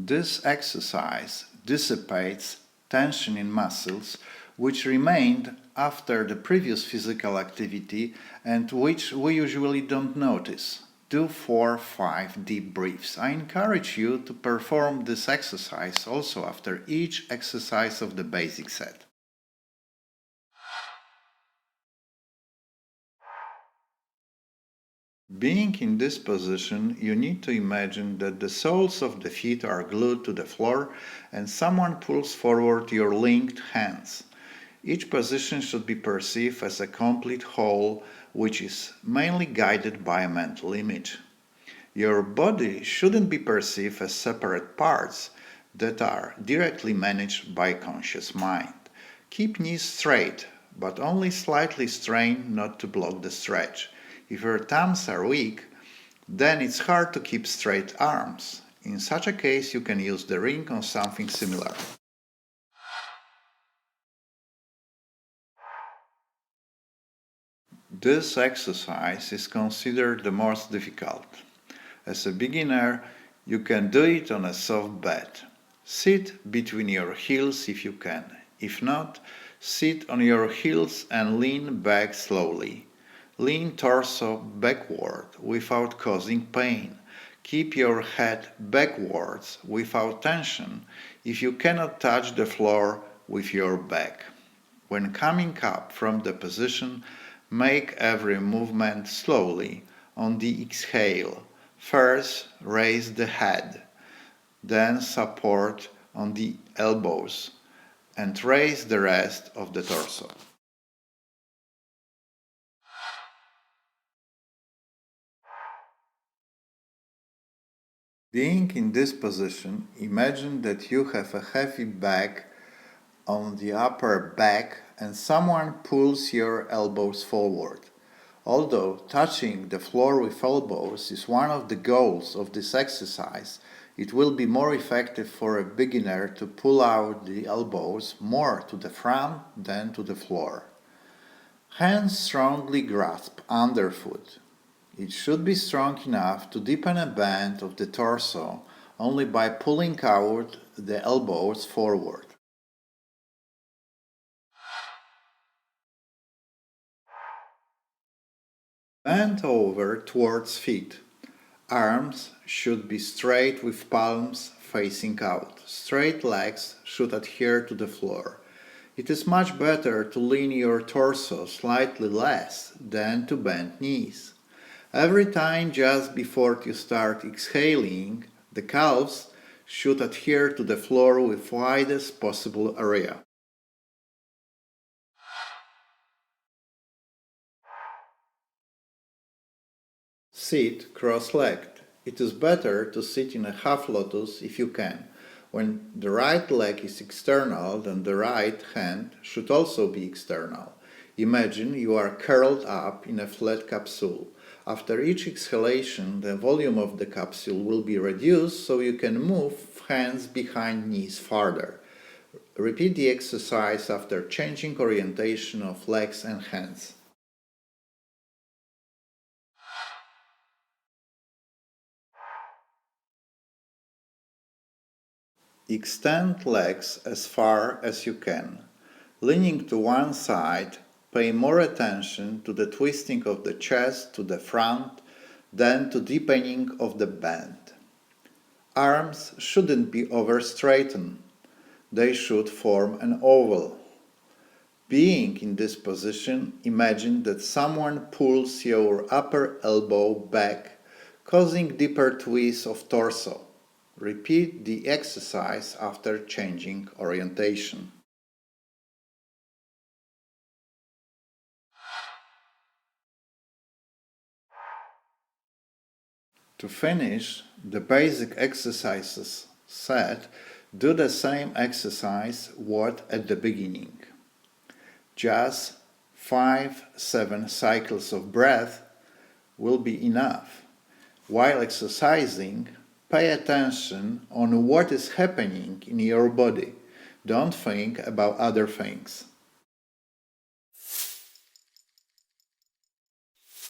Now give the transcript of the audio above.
This exercise dissipates tension in muscles which remained after the previous physical activity and which we usually don't notice. Do 4-5 deep breaths. I encourage you to perform this exercise also after each exercise of the basic set. Being in this position, you need to imagine that the soles of the feet are glued to the floor and someone pulls forward your linked hands. Each position should be perceived as a complete whole, which is mainly guided by a mental image. Your body shouldn't be perceived as separate parts that are directly managed by conscious mind. Keep knees straight, but only slightly strain not to block the stretch. If your thumbs are weak, then it's hard to keep straight arms. In such a case, you can use the ring or something similar. This exercise is considered the most difficult. As a beginner, you can do it on a soft bed. Sit between your heels if you can. If not, sit on your heels and lean back slowly. Lean torso backward without causing pain. Keep your head backwards without tension if you cannot touch the floor with your back. When coming up from the position, make every movement slowly. On the exhale, first raise the head, then support on the elbows, and raise the rest of the torso. Being in this position, imagine that you have a heavy bag on the upper back and someone pulls your elbows forward. Although touching the floor with elbows is one of the goals of this exercise, it will be more effective for a beginner to pull out the elbows more to the front than to the floor. Hands strongly grasp underfoot. It should be strong enough to deepen a bend of the torso only by pulling out the elbows forward. Bend over towards feet. Arms should be straight with palms facing out. Straight legs should adhere to the floor. It is much better to lean your torso slightly less than to bend knees. Every time just before you start exhaling, the calves should adhere to the floor with widest possible area. Sit cross-legged. It is better to sit in a half lotus if you can. When the right leg is external, then the right hand should also be external. Imagine you are curled up in a flat capsule. After each exhalation, the volume of the capsule will be reduced so you can move hands behind knees farther. Repeat the exercise after changing orientation of legs and hands. Extend legs as far as you can. Leaning to one side, pay more attention to the twisting of the chest to the front than to deepening of the bend. Arms shouldn't be over-straightened. They should form an oval. Being in this position, imagine that someone pulls your upper elbow back, causing deeper twist of torso. Repeat the exercise after changing orientation. To finish the basic exercises set, do the same exercise what at the beginning. Just 5-7 cycles of breath will be enough. While exercising, pay attention on what is happening in your body. Don't think about other things.